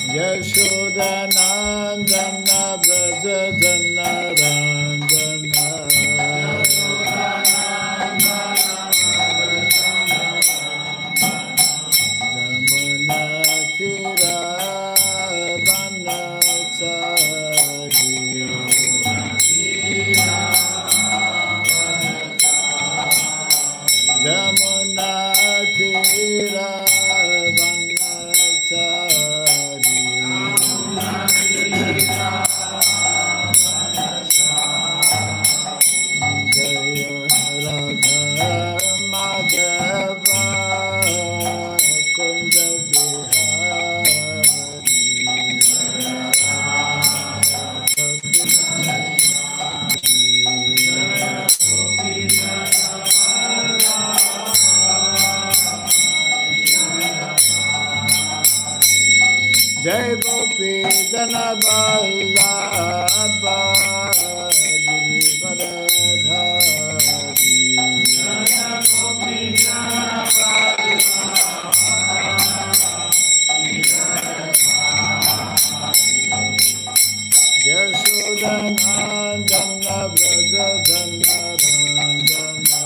Yashodanandana Braja Janarandana Jamuna Tira Vanachari Jamuna Tira Vanachari Jaya Radha Madhava Kunda Jai Gopi Janaballabha Girivaradhari Yashodanandana Braja Janarandana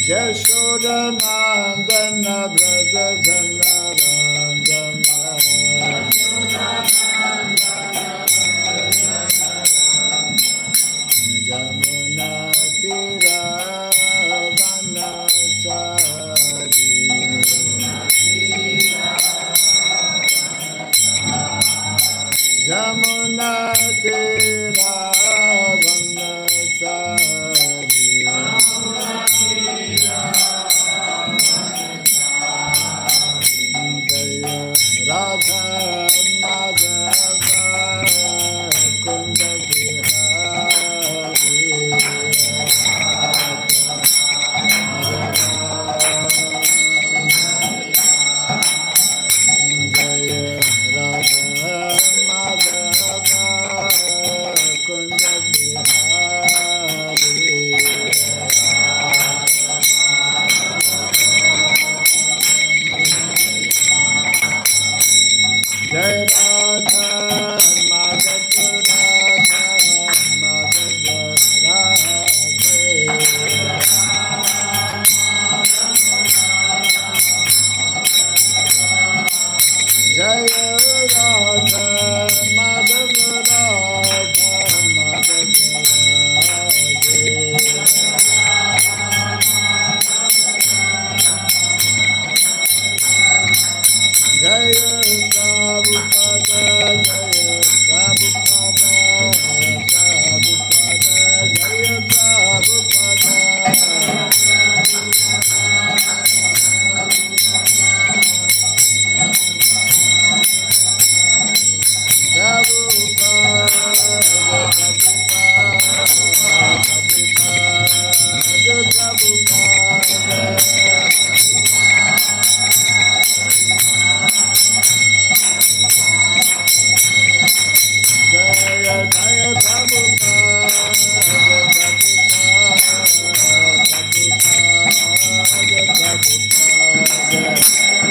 Yashodanandana Braja Janarandana Jamuna Tira Vanachari Jamuna Tira Vanachari Jaya Radha Madhava Kunda Bihari Jaya Radha Madhava Kunda Bihari Jai Radha Madhava Radha Madhava Radhe Jai Radha Madhava Radha Madhava Radhe Jaya Prabhupada, Jaya Prabhupada, Prabhupada, Jaya Prabhupada.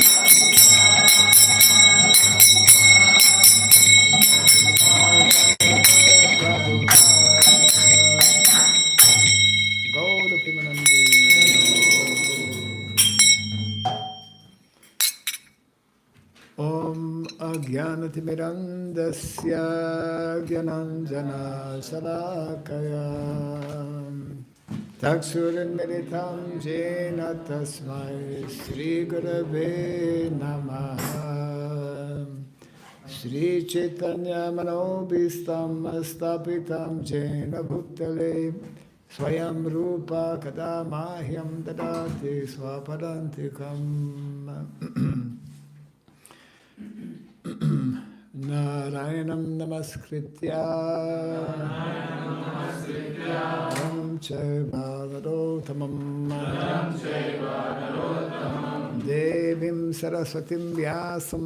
Ajnanatimirandasya Gyananjana Salakaya Taksurinmiritam Jena Tasmai Sri Gurave Namaha Sri Chaitanya Manobhistam Astapitam Jena Bhutale Swayam Rupa Kadamahyam Dadati Swapadantikam Narayanam Namaskritya Ram Chaiva Narotamam Devim Saraswatim Vyasam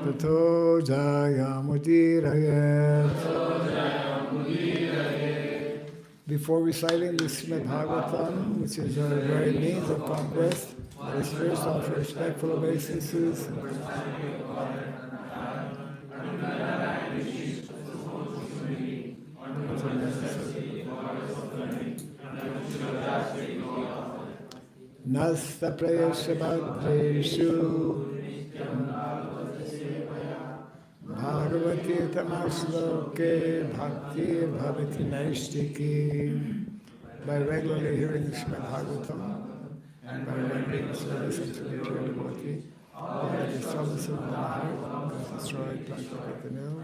Tato Jayamudiraye Before reciting the Srimad Bhagavatam, which is our very means of conquest, let us first offer respectful obeisances. Nasta prayasya bhadreshu Bhagavati tamasloke bhakti bhavati naistiki. By regularly hearing the Srimad Bhagavatam and by rendering service unto the pure devotee, all the disturbance of the heart is destroyed like the mill.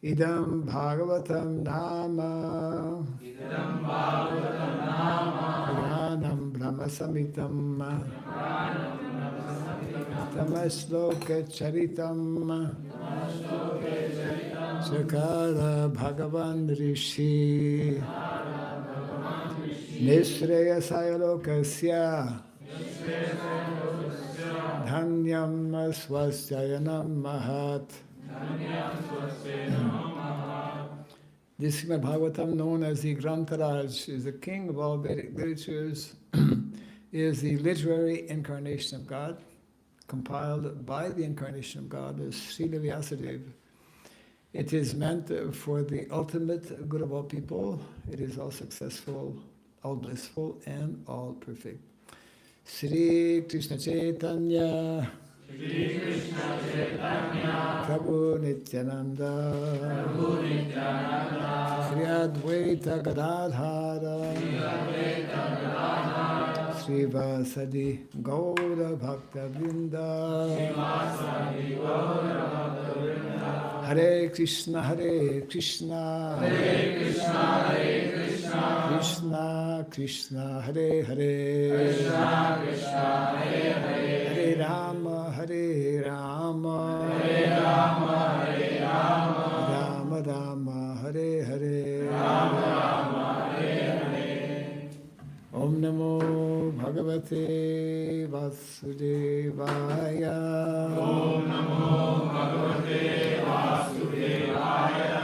Idam Bhagavatam Nama Pranam Brahma Samitam Tamasloka Charitam Sakara Bhagavan Rishi Nisreya Sayalokasya Dhanyam Swasyayanam Mahat. This Srimad Bhagavatam, known as the Grantaraj, is the king of all Vedic literatures, is the literary incarnation of God, compiled by the incarnation of God as Srila Vyasadeva. It is meant for the ultimate good of all people. It is all successful, all blissful, and all perfect. Sri Krishna Chaitanya Prabhu Nityananda Sri Advaita Gadadhara Sri Vasadi Gaura Bhakta Vrinda Hare Krishna Krishna Krishna Krishna Hare Hare Hare Rama Hare Rama Rama Rama Hare Hare Om Namo Bhagavate Vasudevaya Om Namo Bhagavate Vasudevaya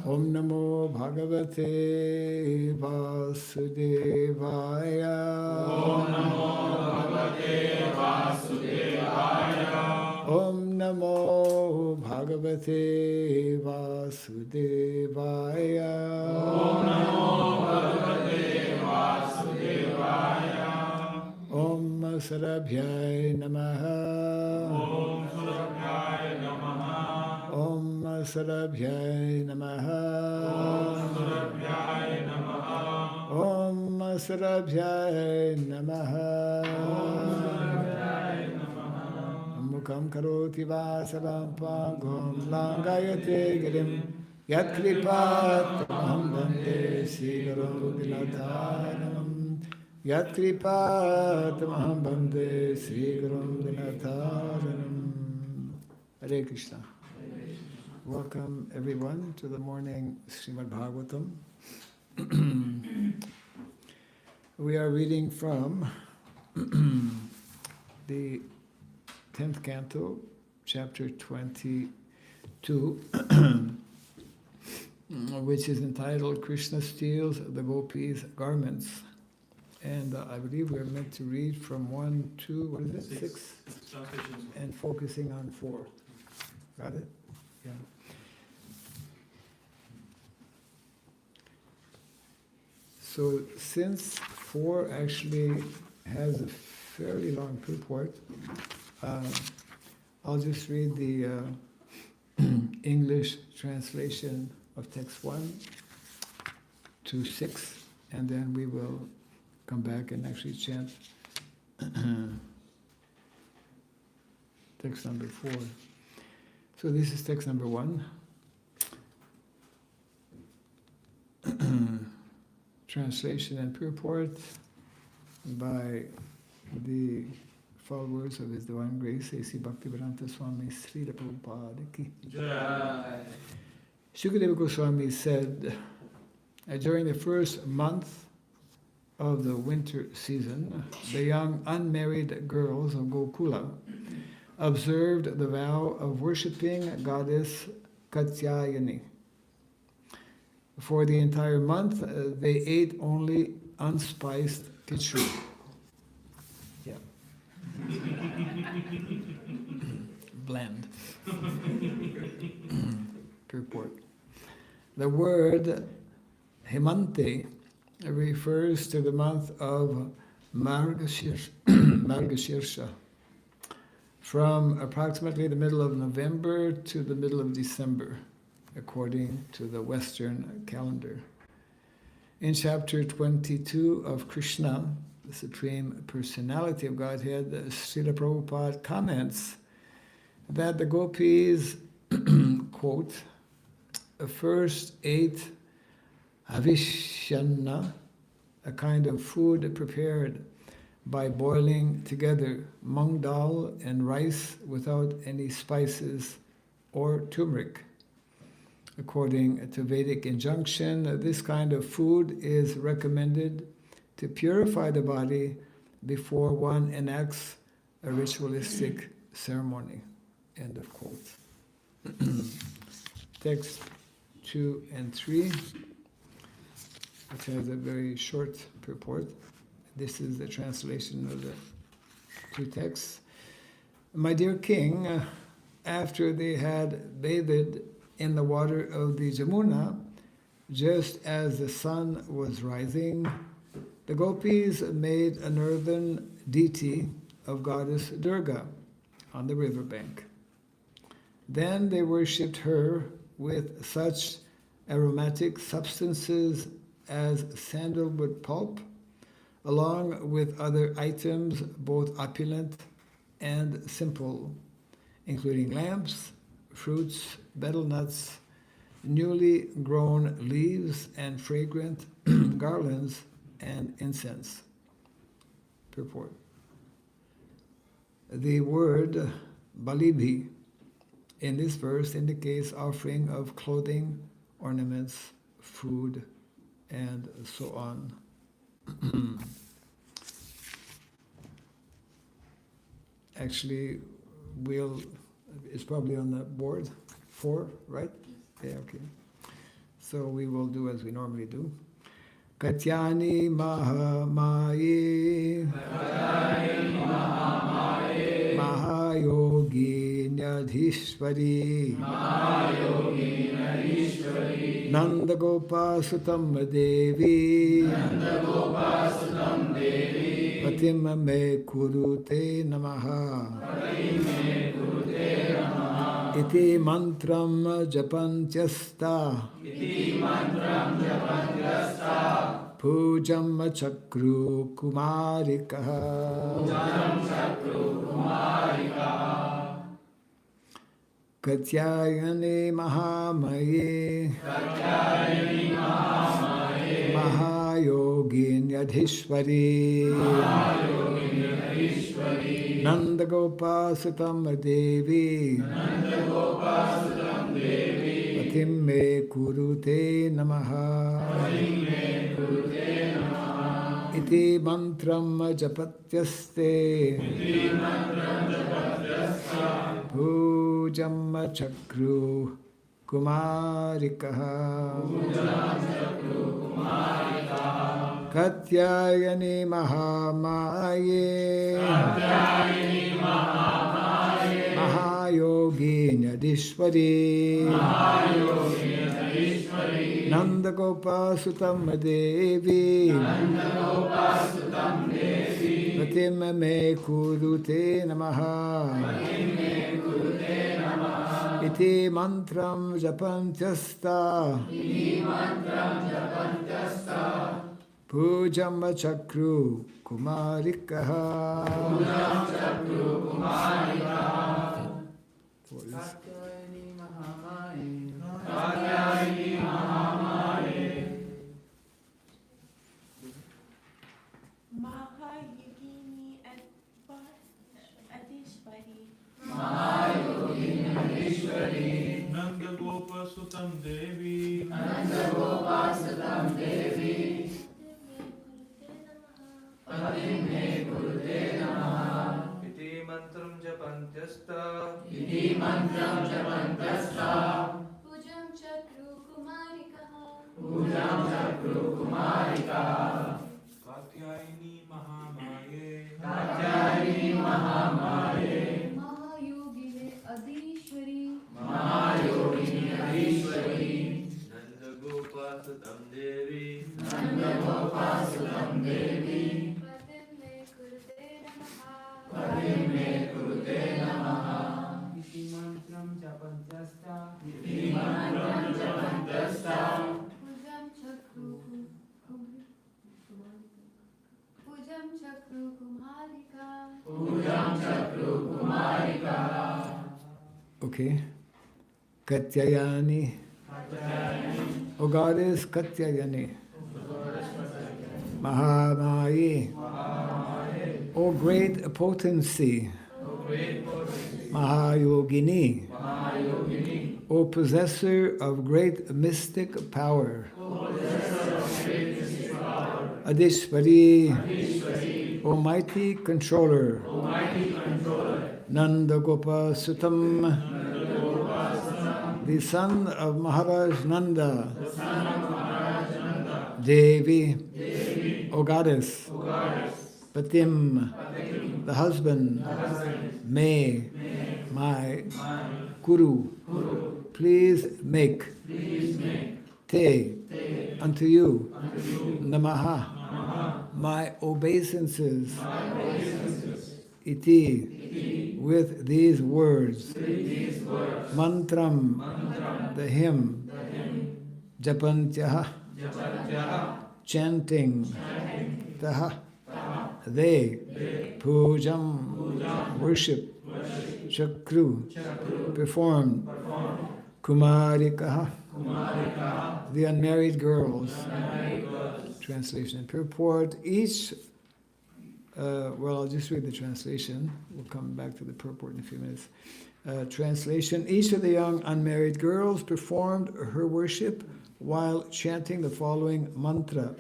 Om Namo Bhagavate Vasudevaya Om Namo Bhagavate Vasudevaya Om Namo Bhagavate Vasudevaya Om Namo Bhagavate Vasudevaya Om Sarabhyai Namaha Om Sarabhyai Namaha Om Sarabhyai Namaha Om Sarabhyai Namaha Mukam Karoti Vasavam Pangam Langayate Girim Yat Kripat Maham Bande Sri-Guru Dinataranam Yat Kripat Maham Bande Sri-Guru Dinataranam. Hare Krishna. Welcome everyone to the morning Srimad Bhagavatam. We are reading from the 10th canto, chapter 22, which is entitled Krishna Steals the Gopis' Garments. And I believe we're meant to read from 1 to, what is it, 6? And focusing on 4. Got it? Yeah. So since 4 actually has a fairly long purport, I'll just read the English translation of text 1 to 6, and then we will come back and actually chant text number 4. So this is text number 1. Translation and purport by the followers of His Divine Grace, A.C. Bhaktivedanta Swami Srila Prabhupada Ki. Shukadeva Goswami said, during the first month of the winter season, the young unmarried girls of Gokula observed the vow of worshipping goddess Katyayani. For the entire month, they ate only unspiced khichdi. Yeah. Bland. Purport. The word Hemante refers to the month of Margashirsha, from approximately the middle of November to the middle of December, according to the Western calendar. In chapter 22 of Krishna, the Supreme Personality of Godhead, Srila Prabhupada comments that the gopis, quote, first ate avishanna, a kind of food prepared by boiling together mung dal and rice without any spices or turmeric. According to Vedic injunction, this kind of food is recommended to purify the body before one enacts a ritualistic ceremony. End of quote. Text 2 and 3, which has a very short purport. This is the translation of the two texts. My dear king, after they had bathed in the water of the Jamuna, just as the sun was rising, the gopis made an earthen deity of goddess Durga on the riverbank. Then they worshipped her with such aromatic substances as sandalwood pulp, along with other items both opulent and simple, including lamps, fruits, betel nuts, newly grown leaves, and fragrant garlands and incense. Purport. The word balibhi in this verse indicates offering of clothing, ornaments, food, and so on. Actually, it's probably on the board, 4, right? Yeah, okay. So we will do as we normally do. Katyani Mahamaye Mahayogi Nyadhishwari Nanda Gopa Sutam Devi Patim Me Kurute Namaha Iti Mantram Japantyasta Pujam Chakru Kumarikaha Katyayani Mahamaye Mahayoginyadhishwari Nanda Gopa Sutam Devi Patim Me Kurute Namaha Iti Mantram Japatyaste Pujam Chakru Kumarikaha Katyayani Mahamaye Mahayoginyadhishwari Nanda Gopa Sutam Devi Patim Me Kurute Namaha Iti Mantram Japantyasta Pujam Chakru Kumarikaha Nanda Gopa Sutam Devi Iti Mantram Japantyasta Pujam Chakru Kumarikaha. Katyayani Mahamaye. Mahayogine Adishwari. Nanda Gopa Sutam Devi. Patim me kurte namaha. इति मंत्रम जपन्तस्ता Pujam Chakru Pujam Chakru Kumarika. Okay. Katyayani. O goddess Katyayani. Mahamayi. O great potency. Mahayogini. O possessor of great mystic power. Adishvari. O mighty controller. Nanda Gopa Sutam. The son of Maharaj Nanda. Devi. O goddess. Patim. The husband. May. My. Kuru. Please make. Te. Unto you. Namaha. My obeisances. Iti. With these words. Mantram. The hymn. Japantyaha. Chanting. Taha. They. Pujam. Worship. Chakru. Performed. Kumarikaha. The unmarried girls. Translation and purport. Each, well, I'll just read the translation. We'll come back to the purport in a few minutes. Translation. Each of the young unmarried girls performed her worship while chanting the following mantra.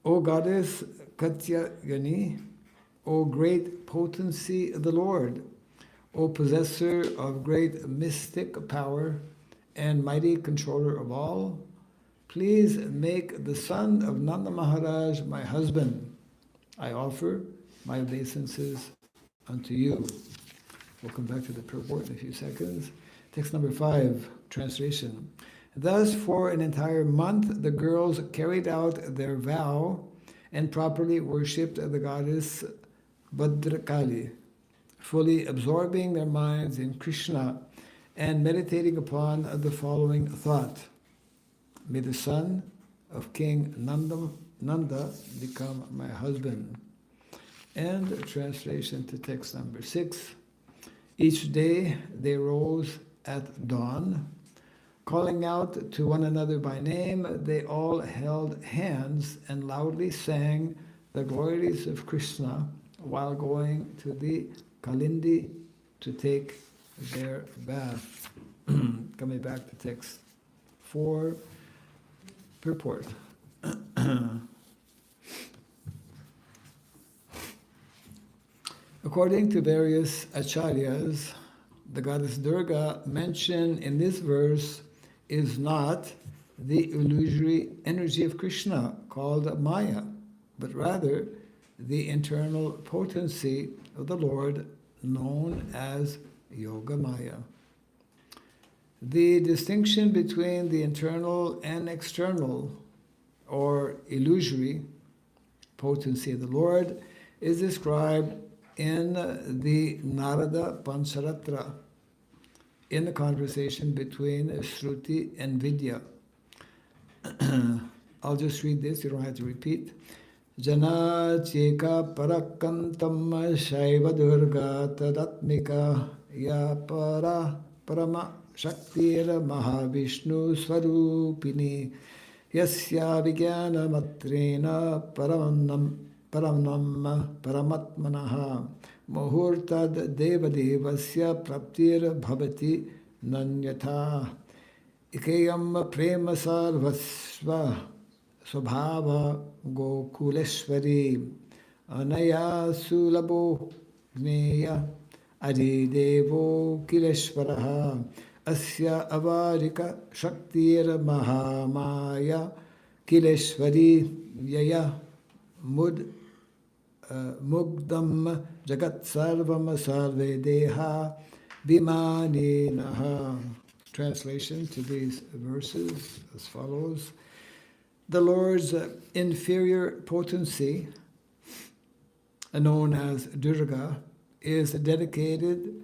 O goddess Katyayani, O great potency of the Lord, O possessor of great mystic power and mighty controller of all, please make the son of Nanda Maharaj my husband. I offer my obeisances unto you. We'll come back to the purport in a few seconds. Text number 5, translation. Thus, for an entire month, the girls carried out their vow and properly worshipped the goddess Bhadrakali, fully absorbing their minds in Krishna and meditating upon the following thought. May the son of King Nanda become my husband. And a translation to text number 6. Each day they rose at dawn. Calling out to one another by name, they all held hands and loudly sang the glories of Krishna while going to the Kalindi to take their bath. Coming back to text 4, purport. According to various acharyas, the goddess Durga mentioned in this verse is not the illusory energy of Krishna called Maya, but rather the internal potency of the Lord known as Yoga Maya. The distinction between the internal and external or illusory potency of the Lord is described in the Narada Pancharatra, in the conversation between Shruti and Vidya. I'll just read this, you don't have to repeat. Jana cheka parakantam shaiva durga tadatmika ya para parama shaktir mahavishnu swarupini yasya vijnana matrena paramnam paramatmanaha muhurtad devadevasya praptir bhavati nanyatha ikeyam prema sarvasva svabhava gokuleshwari anaya sulabho gneya Adi Devo Kileshwaraha Asya Avarika Shaktira Mahamaya Kileshwari Yaya Mud Mugdam Jagat Sarvam Sarve Deha Bimani Naha. Translation to these verses as follows. The Lord's inferior potency, known as Durga, is dedicated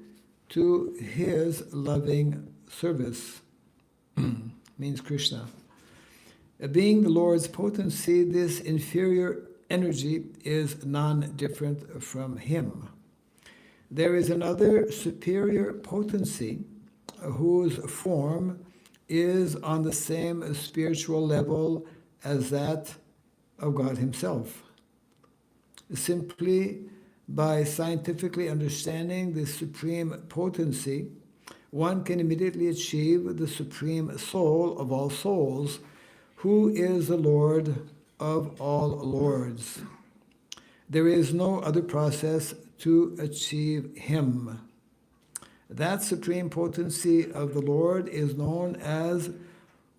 to his loving service. Means Krishna. Being the Lord's potency, this inferior energy is non-different from him. There is another superior potency whose form is on the same spiritual level as that of God himself. Simply by scientifically understanding the supreme potency, one can immediately achieve the supreme soul of all souls, who is the Lord of all lords. There is no other process to achieve him. That supreme potency of the Lord is known as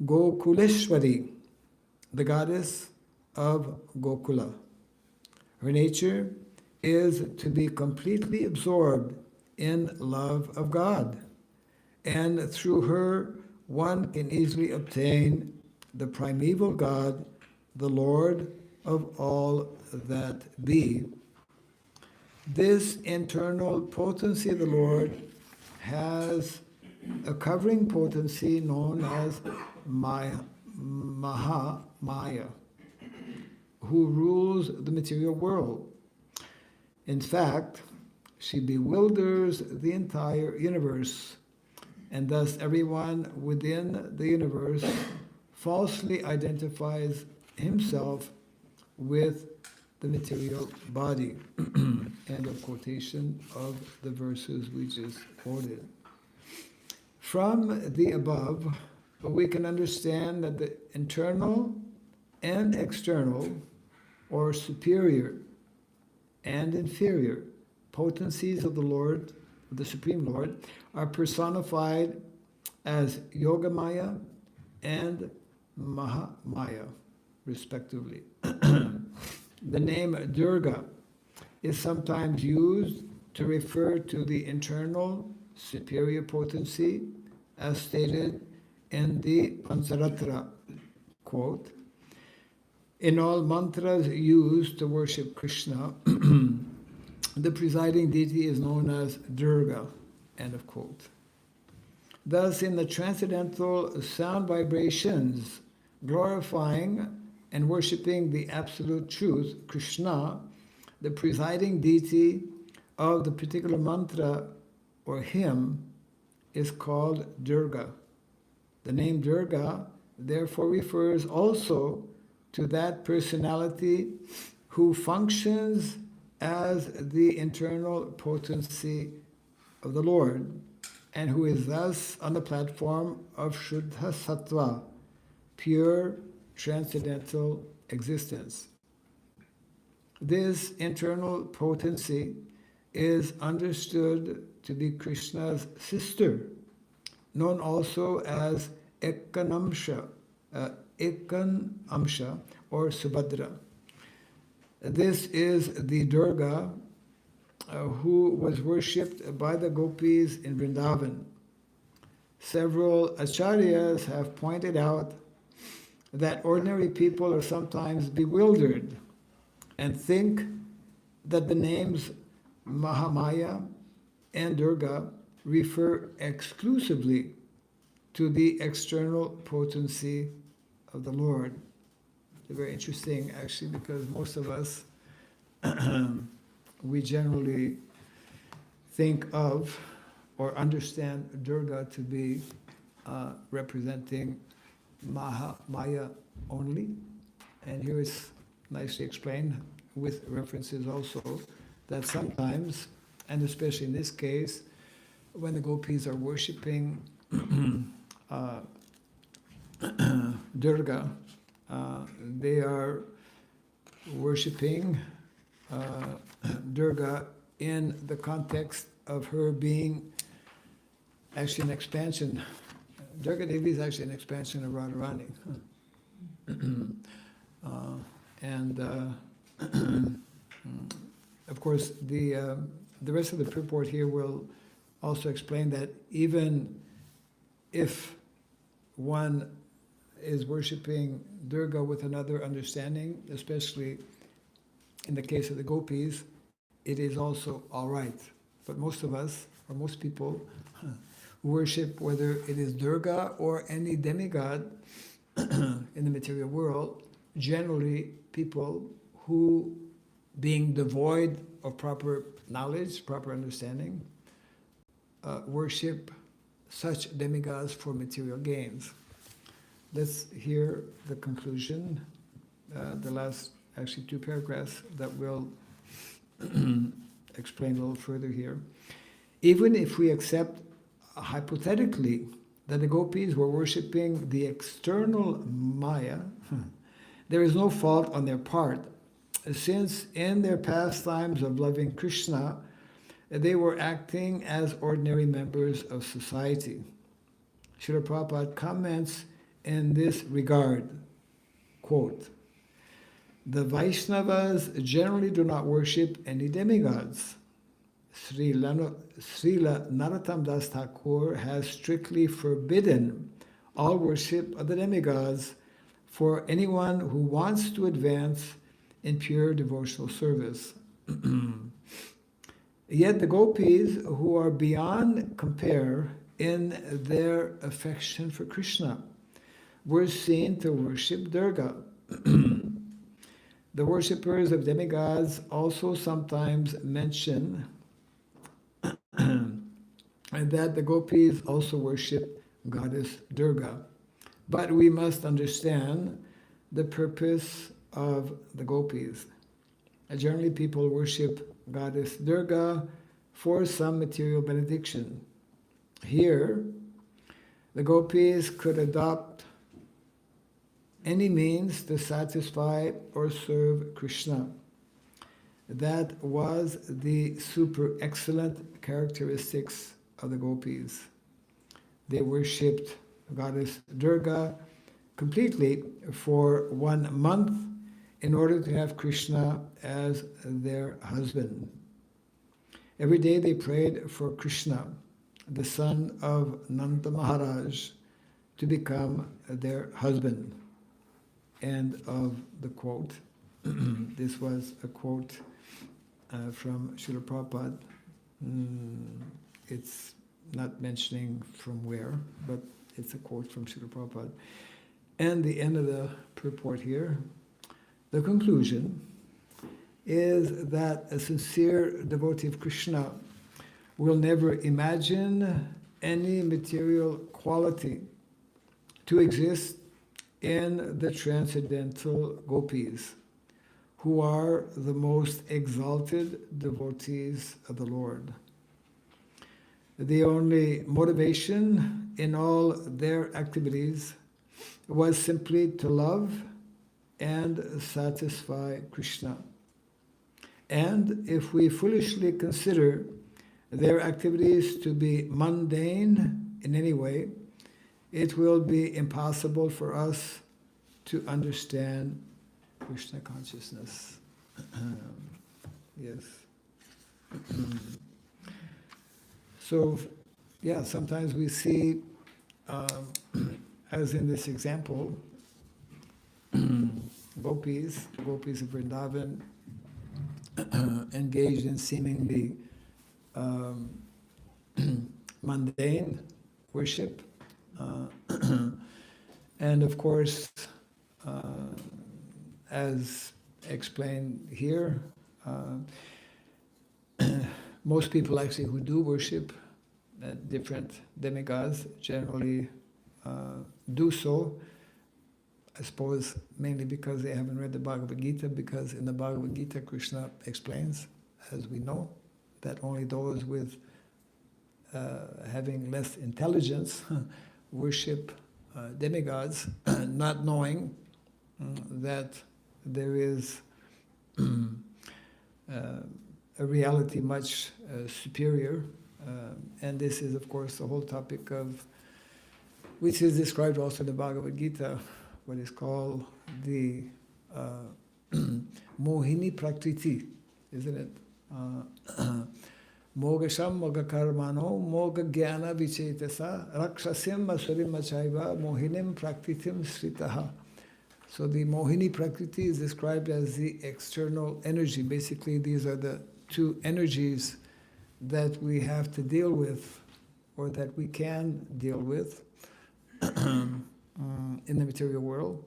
Gokuleshwari, the goddess of Gokula. Her nature is to be completely absorbed in love of God, and through her one can easily obtain the primeval God, the Lord of all that be. This internal potency of the Lord has a covering potency known as Maya, who rules the material world. In fact, she bewilders the entire universe, and thus everyone within the universe falsely identifies himself with the material body. End of quotation of the verses we just quoted. From the above, we can understand that the internal and external, or superior and inferior potencies of the Lord, the Supreme Lord, are personified as Yogamaya and Mahamaya, respectively. The name Durga is sometimes used to refer to the internal superior potency, as stated in the Pancharatra quote. In all mantras used to worship Krishna, the presiding deity is known as Durga, end of quote. Thus, in the transcendental sound vibrations glorifying and worshipping the absolute truth, Krishna, the presiding deity of the particular mantra or hymn, is called Durga. The name Durga therefore refers also to that personality who functions as the internal potency of the Lord, and who is thus on the platform of Shuddha Sattva, pure transcendental existence. This internal potency is understood to be Krishna's sister, known also as Ekanamsha or Subhadra. This is the Durga who was worshipped by the gopis in Vrindavan. Several acharyas have pointed out that ordinary people are sometimes bewildered and think that the names Mahamaya and Durga refer exclusively to the external potency of the Lord. It's very interesting, actually, because most of us, we generally think of or understand Durga to be representing Maya only. And here is nicely explained with references also that sometimes, and especially in this case, when the gopis are worshipping Durga, they are worshipping Durga in the context of her being actually an expansion. Durga Devi is actually an expansion of Radharani. And of course, the rest of the purport here will also explain that even if one is worshipping Durga with another understanding, especially in the case of the gopis, it is also all right. But most of us, or most people, worship whether it is Durga or any demigod in the material world, generally people who, being devoid of proper knowledge, proper understanding, worship such demigods for material gains. Let's hear the conclusion, the last actually 2 paragraphs that will explain a little further here. Even if we accept hypothetically that the gopis were worshipping the external Maya, there is no fault on their part, since in their pastimes of loving Krishna, they were acting as ordinary members of society. Srila Prabhupada comments in this regard, quote, "The Vaishnavas generally do not worship any demigods. Srila Narottam Das Thakur has strictly forbidden all worship of the demigods for anyone who wants to advance in pure devotional service." Yet the gopis, who are beyond compare in their affection for Krishna, were seen to worship Durga. The worshippers of demigods also sometimes mention that the gopis also worship goddess Durga. But we must understand the purpose of the gopis. Generally, people worship goddess Durga for some material benediction. Here, the gopis could adopt any means to satisfy or serve Krishna. That was the super excellent characteristics of the gopis. They worshipped goddess Durga completely for 1 month in order to have Krishna as their husband. Every day they prayed for Krishna, the son of Nanda Maharaj, to become their husband. End of the quote. This was a quote from Srila Prabhupada. It's not mentioning from where, but it's a quote from Srila Prabhupada. And the end of the purport here, the conclusion is that a sincere devotee of Krishna will never imagine any material quality to exist in the transcendental gopis, who are the most exalted devotees of the Lord. The only motivation in all their activities was simply to love and satisfy Krishna. And if we foolishly consider their activities to be mundane in any way, it will be impossible for us to understand Krishna consciousness. Yes. So, yeah, sometimes we see, as in this example, gopis of Vrindavan, engaged in seemingly mundane worship. And of course, as explained here, most people actually who do worship different demigods generally do so, I suppose mainly because they haven't read the Bhagavad Gita, because in the Bhagavad Gita Krishna explains, as we know, that only those with having less intelligence worship demigods, not knowing that there is a reality much superior. And this is, of course, the whole topic of, which is described also in the Bhagavad Gita, what is called the Mohini Prakriti, isn't it? Mogasham Mogakarmano Moga Jnana Vichetasa Rakshasim Masurim Machaiva Mohinim Prakritim Sritaha. So the Mohini Prakriti is described as the external energy. Basically, these are the two energies that we have to deal with, or that we can deal with in the material world.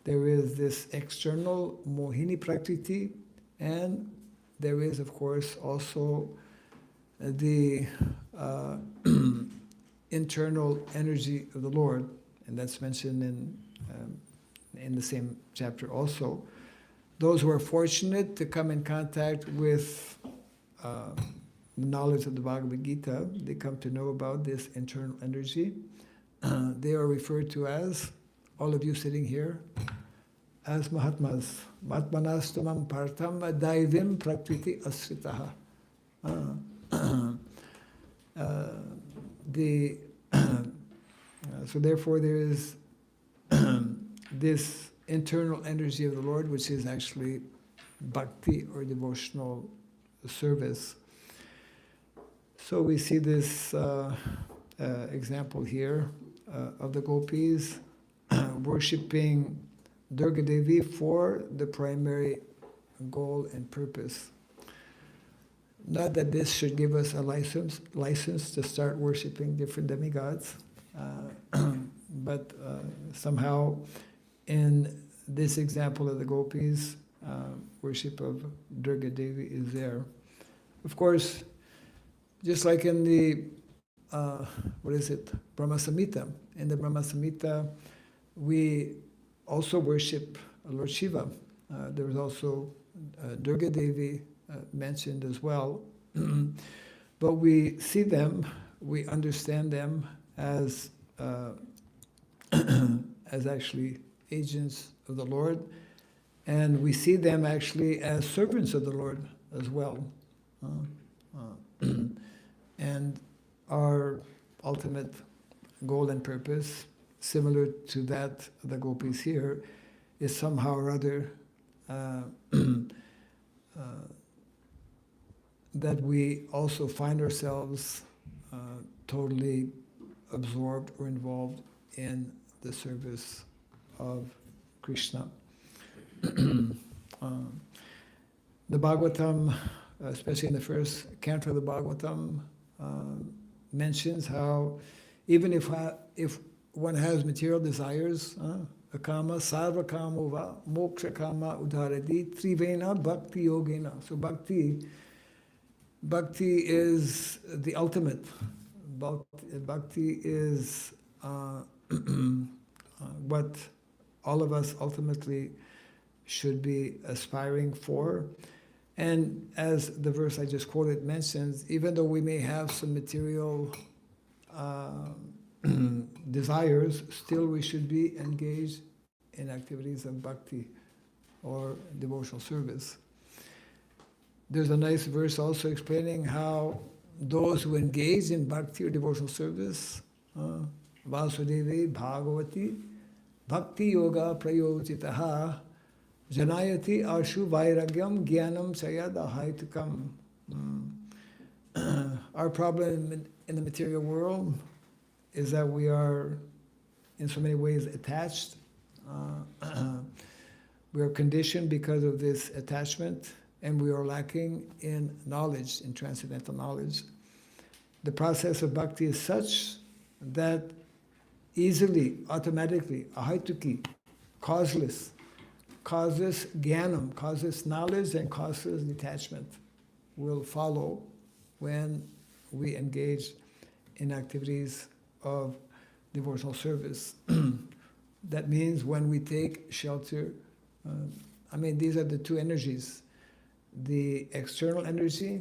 There is this external Mohini Prakriti, and there is, of course, also the internal energy of the Lord, and that's mentioned in the same chapter also. Those who are fortunate to come in contact with the knowledge of the Bhagavad Gita, they come to know about this internal energy. They are referred to as, all of you sitting here, as Mahatmas. Matmanastamam partam daivim prakriti asritaha. So therefore there is this internal energy of the Lord, which is actually bhakti or devotional service. So we see this example here of the gopis worshipping Durga Devi for the primary goal and purpose. Not that this should give us a license to start worshipping different demigods, but somehow in this example of the gopis, worship of Durga Devi is there. Of course, just like in the, Brahma Samhita. In the Brahma Samhita, we also worship Lord Shiva. There was also Durga Devi mentioned as well. But we see them, we understand them as actually agents of the Lord, and we see them actually as servants of the Lord as well. And our ultimate goal and purpose, similar to that of the gopis here, is somehow or other that we also find ourselves totally absorbed or involved in the service of Krishna. The Bhagavatam, especially in the first canto of the Bhagavatam, mentions how even if one has material desires, akama, sarva kamova, moksha kama udharati, trivena bhakti yogena. So bhakti is the ultimate. Bhakti is what all of us ultimately should be aspiring for. And as the verse I just quoted mentions, even though we may have some material desires, still we should be engaged in activities of bhakti or devotional service. There's a nice verse also explaining how those who engage in bhakti or devotional service, Vasudevi Bhagavati Bhakti Yoga Prayojitaha Janayati Ashu Vairagyam Jnanam Sayad Ahaitukam. Our problem in the material world is that we are in so many ways attached. We are conditioned because of this attachment, and we are lacking in knowledge, in transcendental knowledge. The process of bhakti is such that easily, automatically, ahaituki, causeless jnanam, causeless knowledge and causeless detachment will follow when we engage in activities of devotional service. That means when we take shelter, these are the two energies, the external energy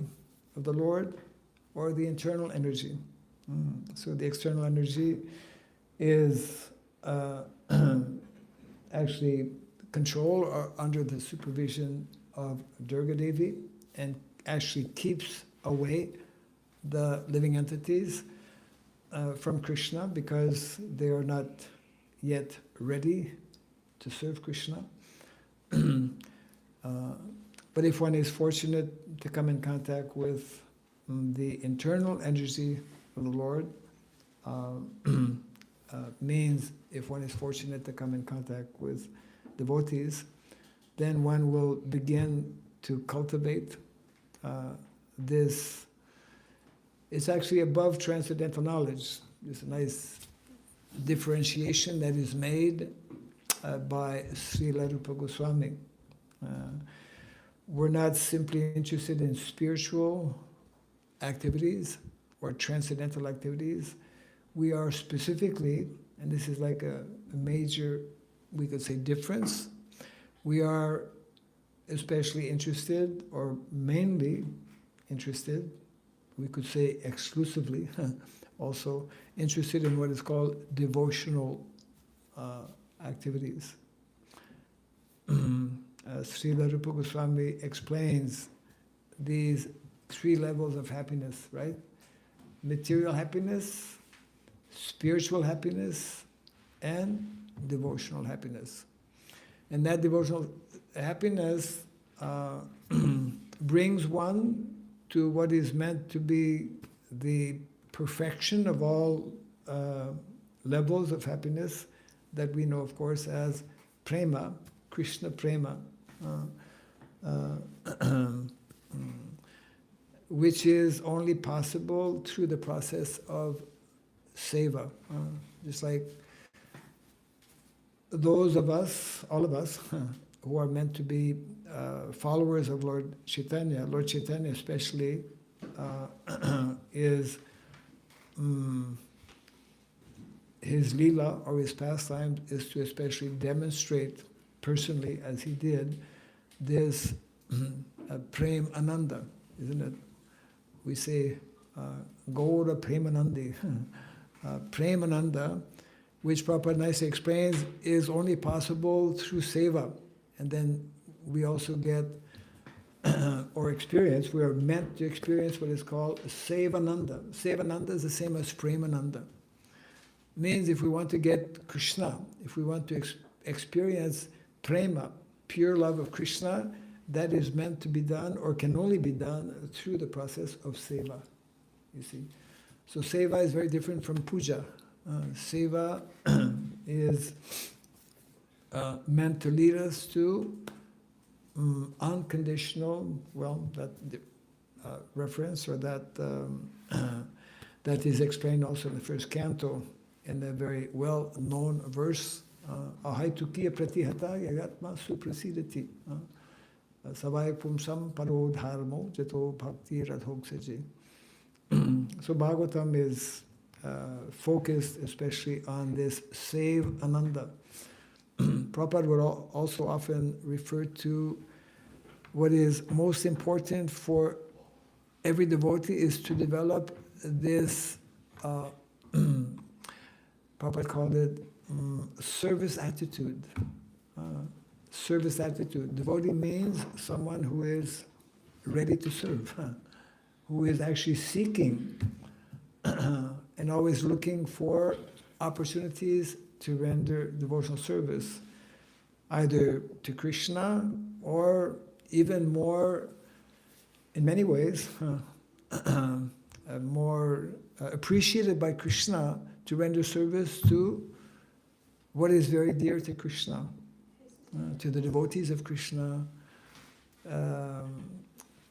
of the Lord or the internal energy. So the external energy is actually control or under the supervision of Durga Devi, and actually keeps away the living entities from Krishna because they are not yet ready to serve Krishna. But if one is fortunate to come in contact with the internal energy of the Lord, means if one is fortunate to come in contact with devotees, then one will begin to cultivate this. It's actually above transcendental knowledge. There's a nice differentiation that is made by Srila Rupa Goswami. We're not simply interested in spiritual activities or transcendental activities. We are specifically, and this is like a major, we could say, difference, we are especially interested, or mainly interested, we could say exclusively, also interested in what is called devotional activities. Srila Rupa Goswami explains these 3 levels of happiness, right? Material happiness, spiritual happiness, and devotional happiness. And that devotional happiness brings one to what is meant to be the perfection of all levels of happiness that we know, of course, as prema, Krishna prema, which is only possible through the process of seva. Just like those of us, all of us, who are meant to be followers of Lord Chaitanya especially, is his lila or his pastime is to especially demonstrate personally, as he did, this prem ananda, isn't it? We say Gaura Premanandi, Premananda, which Prabhupada nicely explains is only possible through seva. And then we also get, or experience, we are meant to experience what is called Sevananda. Sevananda is the same as Premananda. Means if we want to get Krishna, if we want to experience prema, pure love of Krishna, that is meant to be done or can only be done through the process of seva, you see. So seva is very different from puja. Seva is meant to lead us to unconditional, well, that reference or that that is explained also in the first canto in the very well-known verse, Ahaitukiya pratihata yagatma suprasidati savai pumsam parodharmo jato bhakti radhoksaji. So Bhagavatam is focused especially on this save ananda. Prabhupada would also often refer to what is most important for every devotee is to develop this, Prabhupada called it service attitude. Service attitude. Devotee means someone who is ready to serve, who is actually seeking and always looking for opportunities to render devotional service, either to Krishna or even more, in many ways, more appreciated by Krishna to render service to what is very dear to Krishna, to the devotees of Krishna,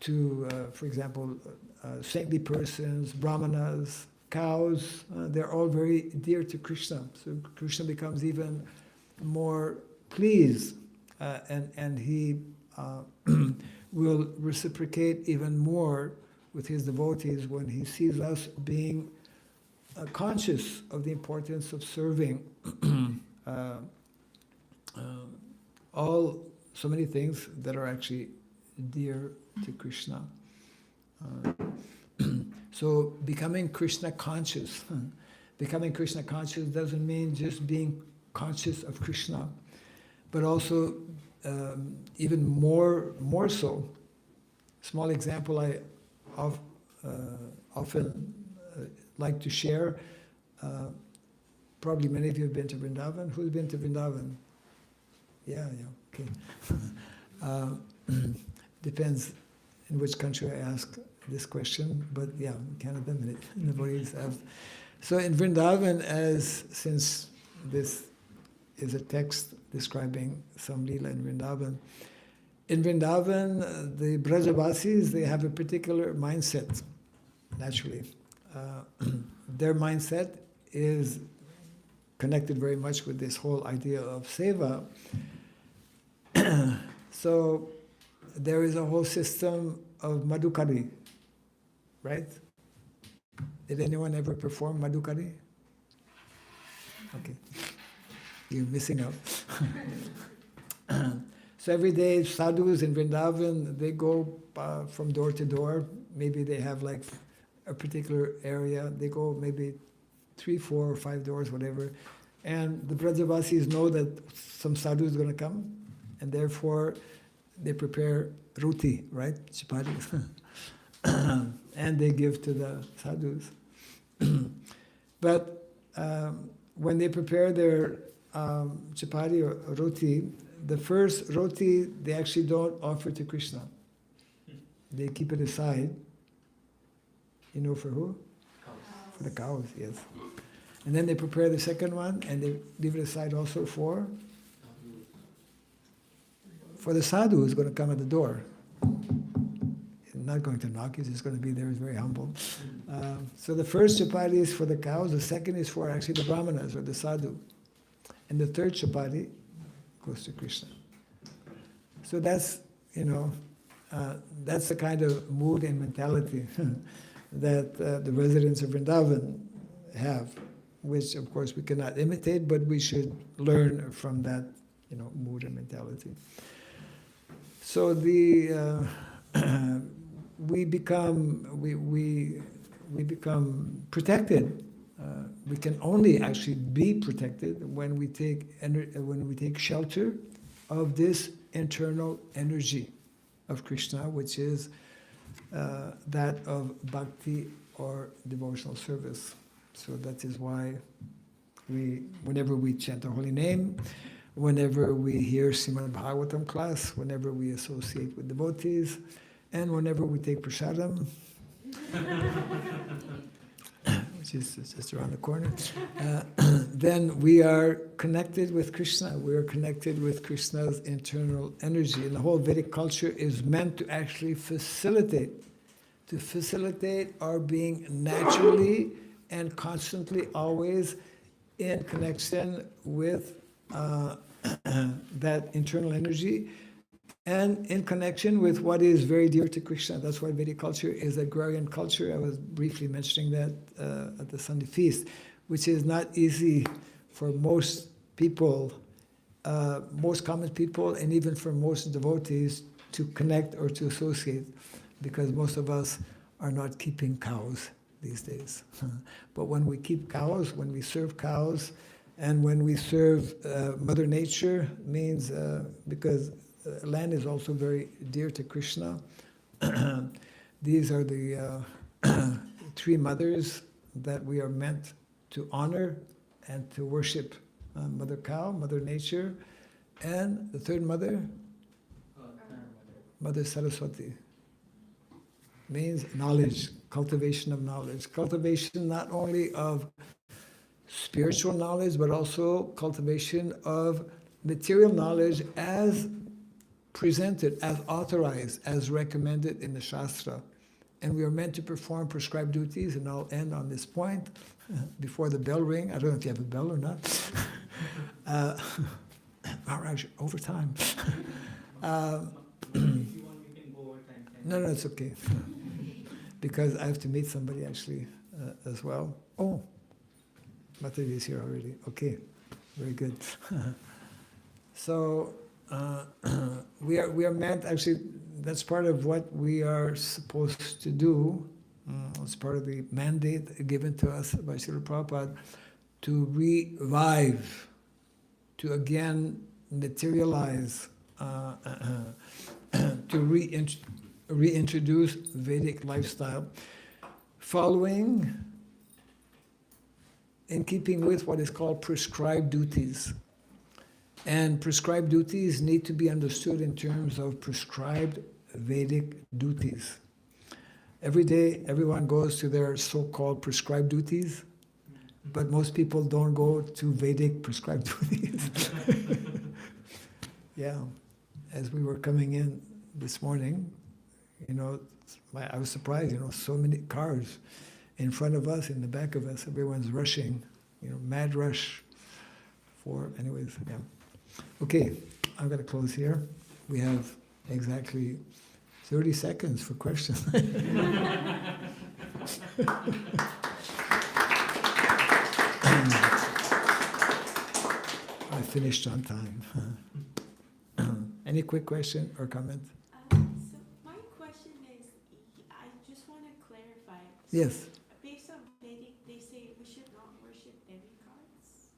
to, for example, saintly persons, brahmanas, cows, they're all very dear to Krishna. So Krishna becomes even more pleased and he will reciprocate even more with his devotees when he sees us being conscious of the importance of serving so many things that are actually dear to Krishna. So becoming Krishna conscious. Becoming Krishna conscious doesn't mean just being conscious of Krishna, but also even more so, small example I often like to share. Probably many of you have been to Vrindavan. Who's been to Vrindavan? Yeah, okay. Depends in which country I ask this question, but yeah, Canada, nobody's asked. So in Vrindavan, since this is a text describing some Leela in Vrindavan, the Brajavasis, they have a particular mindset, naturally. Their mindset is connected very much with this whole idea of seva. So there is a whole system of madhukari, right? Did anyone ever perform madhukari? Okay, you're missing out. So every day, sadhus in Vrindavan, they go from door to door. Maybe they have like a particular area. They go maybe 3, 4, or 5 doors, whatever. And the Brajavasis know that some sadhu is going to come, and therefore they prepare roti, right? Chapati. And they give to the sadhus. But when they prepare their chapati or roti, the first roti they actually don't offer to Krishna. They keep it aside. You know for who? Cows. For the cows, yes. And then they prepare the second one and they leave it aside also for the sadhu who's going to come at the door. He's not going to knock, he's just going to be there, he's very humble. So the first chapati is for the cows, the second is for actually the brahmanas or the sadhu. And the third chapati goes to Krishna. So that's, that's the kind of mood and mentality that the residents of Vrindavan have, which of course we cannot imitate, but we should learn from that, mood and mentality. So we become protected. We can only actually be protected when we take shelter of this internal energy of Krishna, which is that of bhakti or devotional service. So that is why whenever we chant the holy name, whenever we hear Srimad Bhagavatam class, whenever we associate with devotees, and whenever we take prasadam, which is just around the corner, then we are connected with Krishna. We are connected with Krishna's internal energy. And the whole Vedic culture is meant to actually facilitate our being naturally and constantly always in connection with that internal energy and in connection with what is very dear to Krishna. That's why Vedic culture is agrarian culture. I was briefly mentioning that at the Sunday feast, which is not easy for most people, most common people, and even for most devotees to connect or to associate, because most of us are not keeping cows these days. But when we keep cows, when we serve cows, and when we serve Mother Nature, means because land is also very dear to Krishna. These are the 3 mothers that we are meant to honor and to worship. Mother Cow, Mother Nature, and the third mother, Mother Saraswati. Means knowledge, cultivation of knowledge. Cultivation not only of spiritual knowledge, but also cultivation of material knowledge as presented, as authorized, as recommended in the Shastra. And we are meant to perform prescribed duties, and I'll end on this point before the bell ring. I don't know if you have a bell or not. Maharaj, overtime. If you want, we can go overtime. No, it's okay. Because I have to meet somebody actually as well. Oh, Mataji is here already. Okay, very good. So we are meant, actually, that's part of what we are supposed to do. It's part of the mandate given to us by Srila Prabhupada to revive, to again materialize, to reintroduce Vedic lifestyle, following, in keeping with what is called prescribed duties. And prescribed duties need to be understood in terms of prescribed Vedic duties. Every day, everyone goes to their so-called prescribed duties, but most people don't go to Vedic prescribed duties. Yeah, as we were coming in this morning, I was surprised, so many cars in front of us, in the back of us, everyone's rushing, mad rush anyways, yeah. Okay, I'm going to close here. We have exactly 30 seconds for questions. I finished on time. Any quick question or comment? So my question is, I just want to clarify. So Yes. Based on Vedic, they say we should not worship demigods.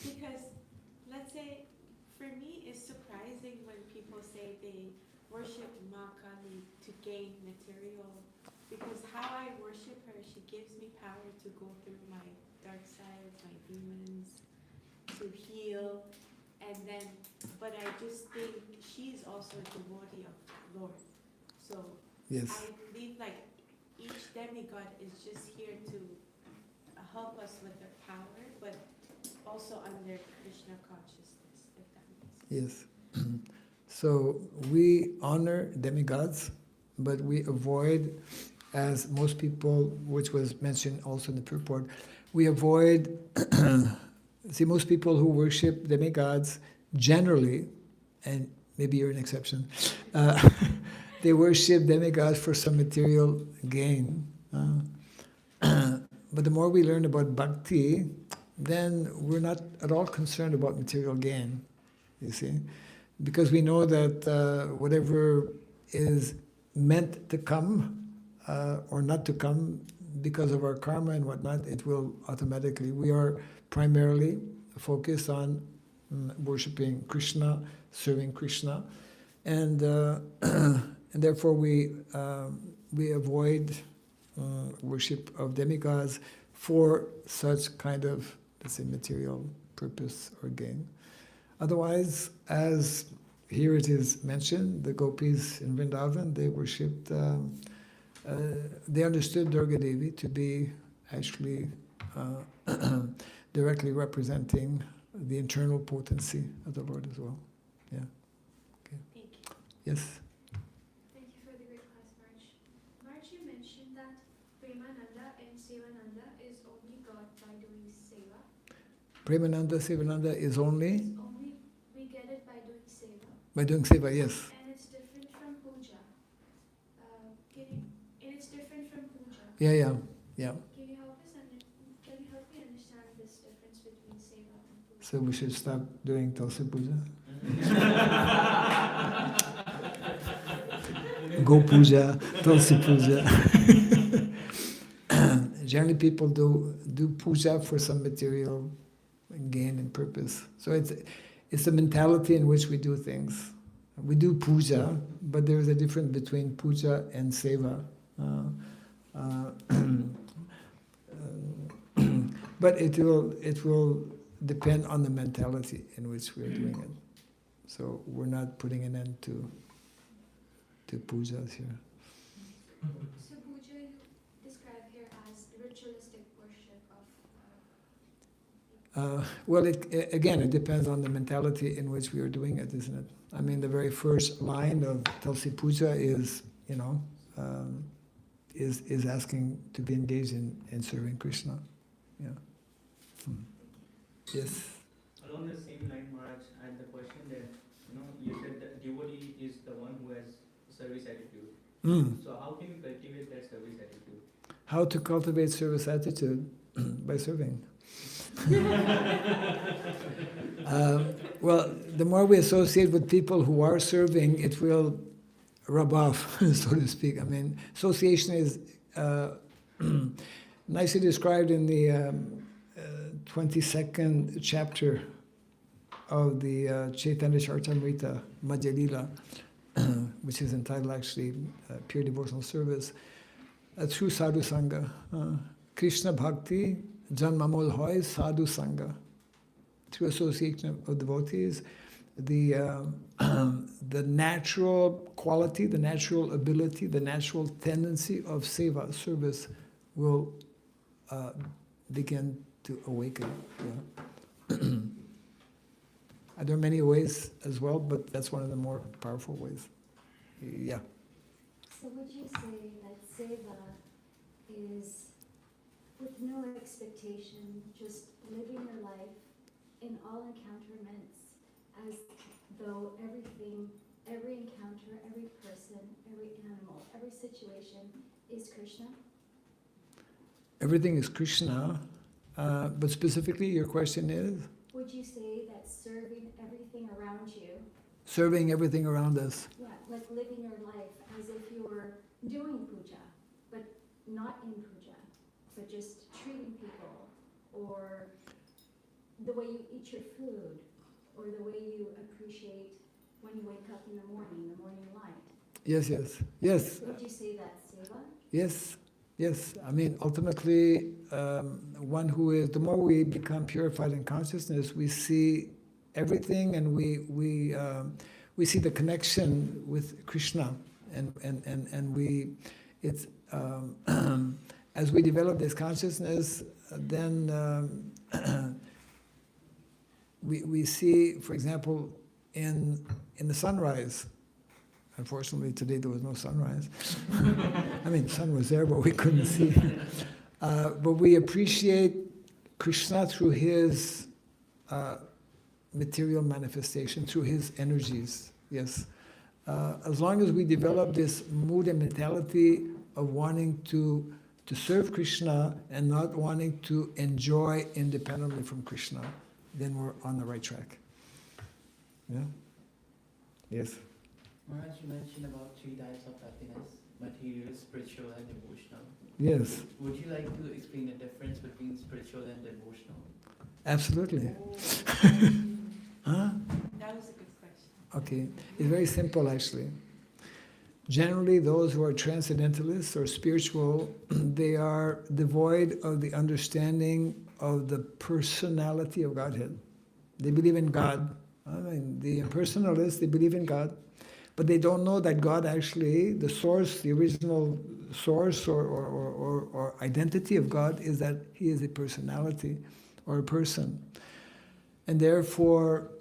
Because let's say, for me, it's surprising when people say they worship Ma Kali to gain material. Because how I worship her, she gives me power to go through my dark side, my demons, to heal. And then, but I just think she's also a devotee of the Lord. So Yes. I believe like each demigod is just here to help us with their power, but also under Krishna consciousness, if that makes sense. Yes. So we honor demigods, but we avoid, as most people, which was mentioned also in the purport, we avoid, see, most people who worship demigods generally, and maybe you're an exception, they worship demigods for some material gain. But the more we learn about Bhakti, then we're not at all concerned about material gain, you see. Because we know that whatever is meant to come or not to come because of our karma and whatnot, it will automatically. We are primarily focused on worshipping Krishna, serving Krishna, and therefore we avoid worship of demigods for such kind of, let's say, material purpose or gain. Otherwise, as here it is mentioned, the gopis in Vrindavan, they worshipped, they understood Durga Devi to be actually directly representing the internal potency of the Lord as well. Yeah. Okay. Thank you. Yes. Thank you for the great class, Maharaj. Maharaj, you mentioned that Premananda and Sevananda is only got by doing seva. Premananda, Sivananda is only It's only, we get it by doing seva. by doing seva, yes. And it's different from puja. And it's different from puja. Yeah. Can you help us can you help me understand this difference between seva and puja? So we should stop doing Tulsi Puja. Go Puja, Tulsi Puja. Generally people do puja for some material gain and purpose. So it's the mentality in which we do things. We do puja, but there is a difference between puja and seva. But it will depend on the mentality in which we are doing it. So we're not putting an end to pujas here. So puja you describe here as ritualistic worship of Well, it depends on the mentality in which we are doing it, isn't it? I mean, the very first line of Tulsi Puja is, is asking to be engaged in serving Krishna. Yeah. Yes. Along the same line, Maharaj, I had the question that, you said that devotee is the one who has service attitude. So how can you cultivate that service attitude? How to cultivate service attitude? By serving. Well, the more we associate with people who are serving, it will rub off, so to speak. I mean, association is nicely described in the 22nd chapter of the Chaitanya Charitamrita, Madhya Lila. which is entitled actually Pure Devotional Service, through Sadhu Sangha. Krishna Bhakti Janmamol Hoy Sadhu Sangha. Through association of devotees, the natural quality, the natural ability, the natural tendency of seva, service, will begin to awaken. Yeah. There are many ways as well, but that's one of the more powerful ways. Yeah. So would you say that seva is with no expectation, just living your life in all encounterments as though everything, every encounter, every person, every animal, every situation is Krishna? Everything is Krishna, but specifically your question is? Would you say that serving everything around you, Serving everything around us. yeah, like living your life as if you were doing puja, but not in puja, but just treating people, or the way you eat your food, or the way you appreciate when you wake up in the morning light? Yes, yes, yes. Would you say that's seva? Yes, yes. I mean, ultimately, one who is, the more we become purified in consciousness, we see everything, and we see the connection with Krishna, and we, it's as we develop this consciousness, then we see, for example, in the sunrise. Unfortunately, today there was no sunrise. I mean, the sun was there, but we couldn't see. But we appreciate Krishna through his material manifestation, through his energies. Yes. As long as we develop this mood and mentality of wanting to serve Krishna and not wanting to enjoy independently from Krishna, then we're on the right track. Yeah? Yes. Maharaj, you mentioned about 3 types of happiness: material, spiritual, and emotional. Yes. Would you like to explain the difference between spiritual and emotional? Absolutely. Huh? That was a good question. Okay. It's very simple, actually. Generally, those who are transcendentalists or spiritual, they are devoid of the understanding of the personality of Godhead. They believe in God. I mean, the impersonalists, they believe in God, but they don't know that God actually, the source, the original source or identity of God is that he is a personality or a person. And therefore,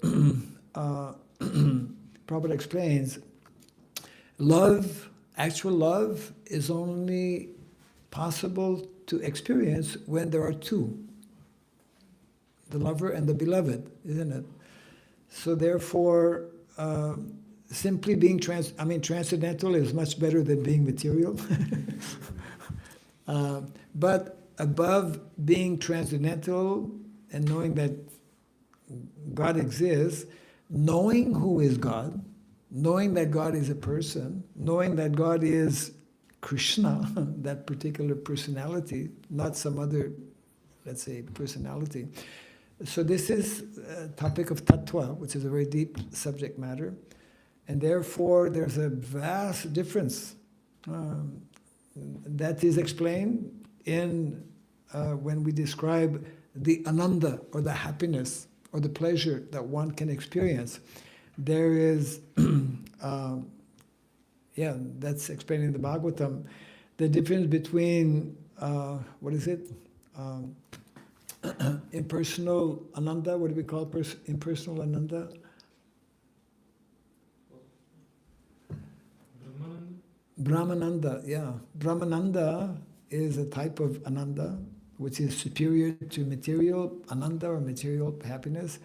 Prabhupada explains, love, actual love, is only possible to experience when there are two, the lover and the beloved, isn't it? So therefore, simply being transcendental is much better than being material. But above being transcendental and knowing that God exists, knowing who is God, knowing that God is a person, knowing that God is Krishna, that particular personality, not some other, let's say, personality. So this is a topic of tattva, which is a very deep subject matter. And therefore, there's a vast difference that is explained in when we describe the ananda, or the happiness, or the pleasure that one can experience. There is, that's explained in the Bhagavatam, the difference between, impersonal ananda, what do we call impersonal ananda? Brahmananda, yeah. Brahmananda is a type of ananda which is superior to material ananda or material happiness,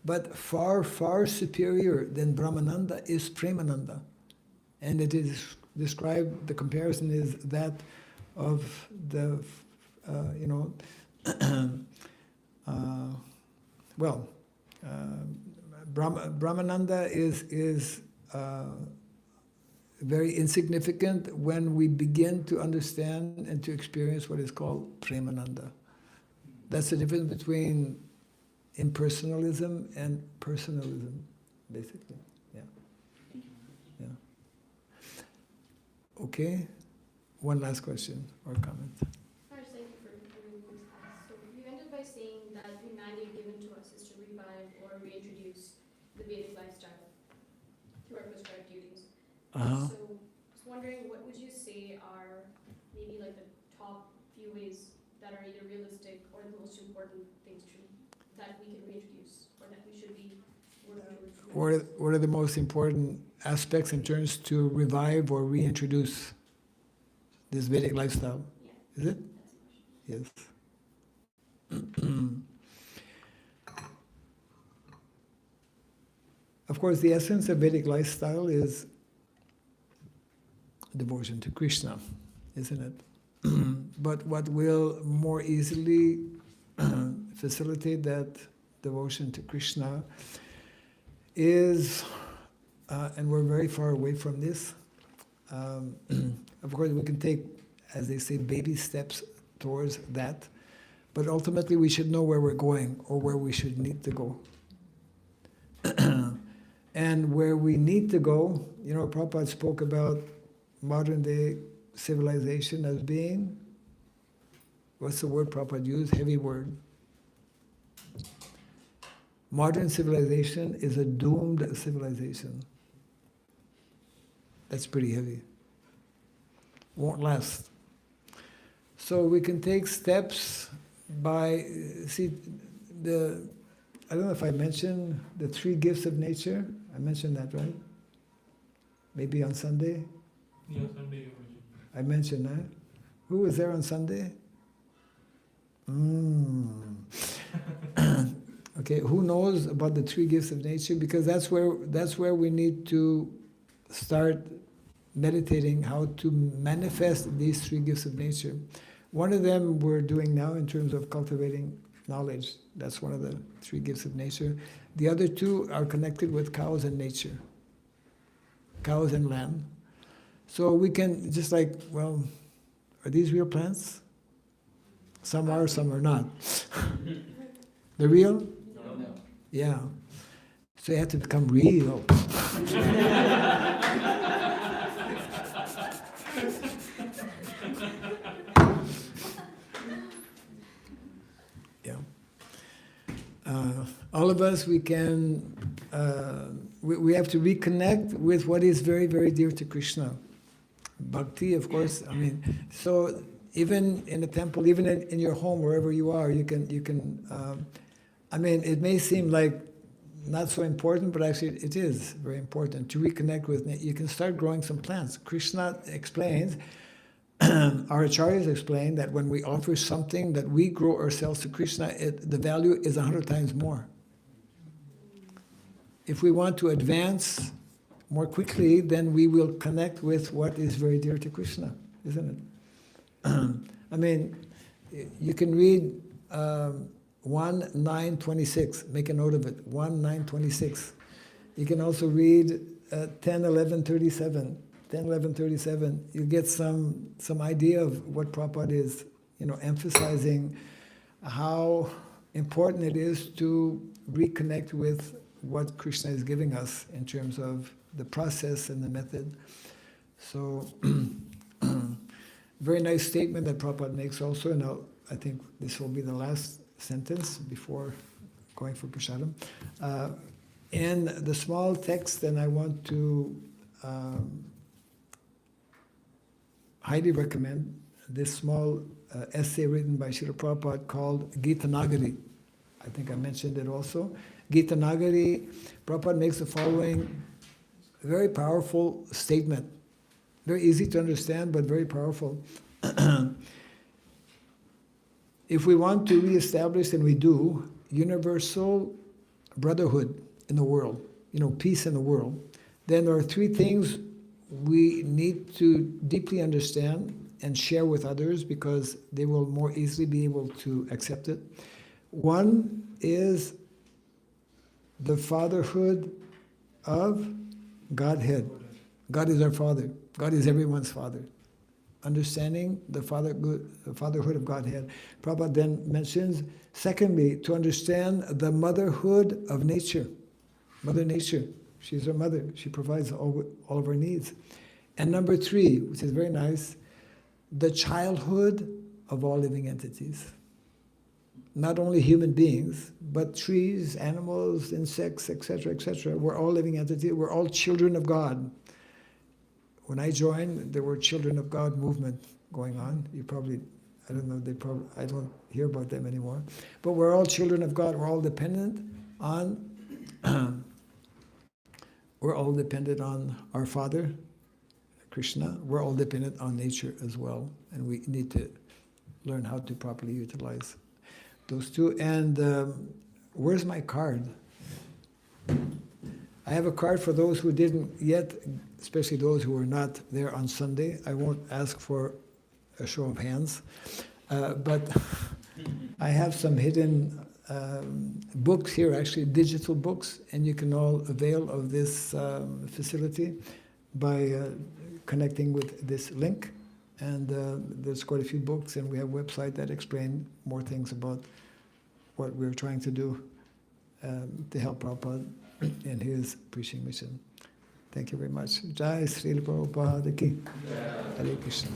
but far, far superior than Brahmananda is Premananda. And it is described, the comparison is that of the, Brahmananda is very insignificant when we begin to understand and to experience what is called Premananda. That's the difference between impersonalism and personalism, basically. Yeah. Yeah. Okay? One last question or comment. First, thank you for doing this class. So you ended by saying that the mandate given to us is to revive or reintroduce the Vedic lifestyle through our prescribed duties. Uh-huh. So I was wondering, what would you say are maybe like the top few ways that are either realistic or the most important things that we can reintroduce or that we should be working towards? What are the most important aspects in terms to revive or reintroduce this Vedic lifestyle? Yeah. Is it? That's the question. Yes. Of course, the essence of Vedic lifestyle is devotion to Krishna, isn't it? But what will more easily facilitate that devotion to Krishna is, and we're very far away from this, of course we can take, as they say, baby steps towards that, but ultimately we should know where we're going or where we should need to go. And where we need to go, you know, Prabhupada spoke about modern day civilization as being, what's the word Prabhupada used? Heavy word. Modern civilization is a doomed civilization. That's pretty heavy. Won't last. So we can take steps by, see, I don't know if I mentioned the 3 gifts of nature. I mentioned that, right? Maybe on Sunday? Yeah, Sunday you mentioned. I mentioned that. Who was there on Sunday? Okay, who knows about the 3 gifts of nature? Because that's where we need to start meditating how to manifest these 3 gifts of nature. One of them we're doing now in terms of cultivating knowledge. That's one of the 3 gifts of nature. The other 2 are connected with cows and nature. Cows and land. So we can just like, well, are these real plants? Some are, some are not. They're real? No. Yeah. So you have to become real. Yeah. All of us, we can, we have to reconnect with what is very, very dear to Krishna. Bhakti, of course, I mean, so even in a temple, even in your home, wherever you are, you can I mean, it may seem like not so important, but actually it is very important to reconnect with nature. You can start growing some plants. Krishna explains, our acharyas explain that when we offer something that we grow ourselves to Krishna, the value is 100 times more. If we want to advance more quickly, then we will connect with what is very dear to Krishna, isn't it? I mean, you can read 1:9:26. Make a note of it. 1:9:26. You can also read 10:11:37. 10:11:37. You get some idea of what Prabhupada is, emphasizing how important it is to reconnect with what Krishna is giving us in terms of the process and the method. So, very nice statement that Prabhupada makes also, and I think this will be the last sentence before going for prasadam. In the small text, and I want to highly recommend this small essay written by Srila Prabhupada called Gita Nagari. I think I mentioned it also. Gita Nagari, Prabhupada makes the following very powerful statement. Very easy to understand, but very powerful. If we want to reestablish, and we do, universal brotherhood in the world, peace in the world, then there are 3 things we need to deeply understand and share with others because they will more easily be able to accept it. One is the fatherhood of Godhead. God is our Father. God is everyone's Father. Understanding the fatherhood of Godhead. Prabhupada then mentions, secondly, to understand the motherhood of nature. Mother Nature. She's our mother. She provides all of our needs. And number 3, which is very nice, the childhood of all living entities. Not only human beings, but trees, animals, insects, etc., etc. We're all living entities. We're all children of God. When I joined, there were Children of God movement going on. You probably, I don't know, I don't hear about them anymore. But we're all children of God. We're all dependent on, we're all dependent on our Father, Krishna. We're all dependent on nature as well. And we need to learn how to properly utilize those two. And where's my card? I have a card for those who didn't yet, especially those who were not there on Sunday. I won't ask for a show of hands, but I have some hidden books here, actually digital books, and you can all avail of this facility by connecting with this link. And there's quite a few books, and we have a website that explain more things about what we're trying to do to help Prabhupada in his preaching mission. Thank you very much. Jai Srila Prabhupada Ki. Hare Krishna.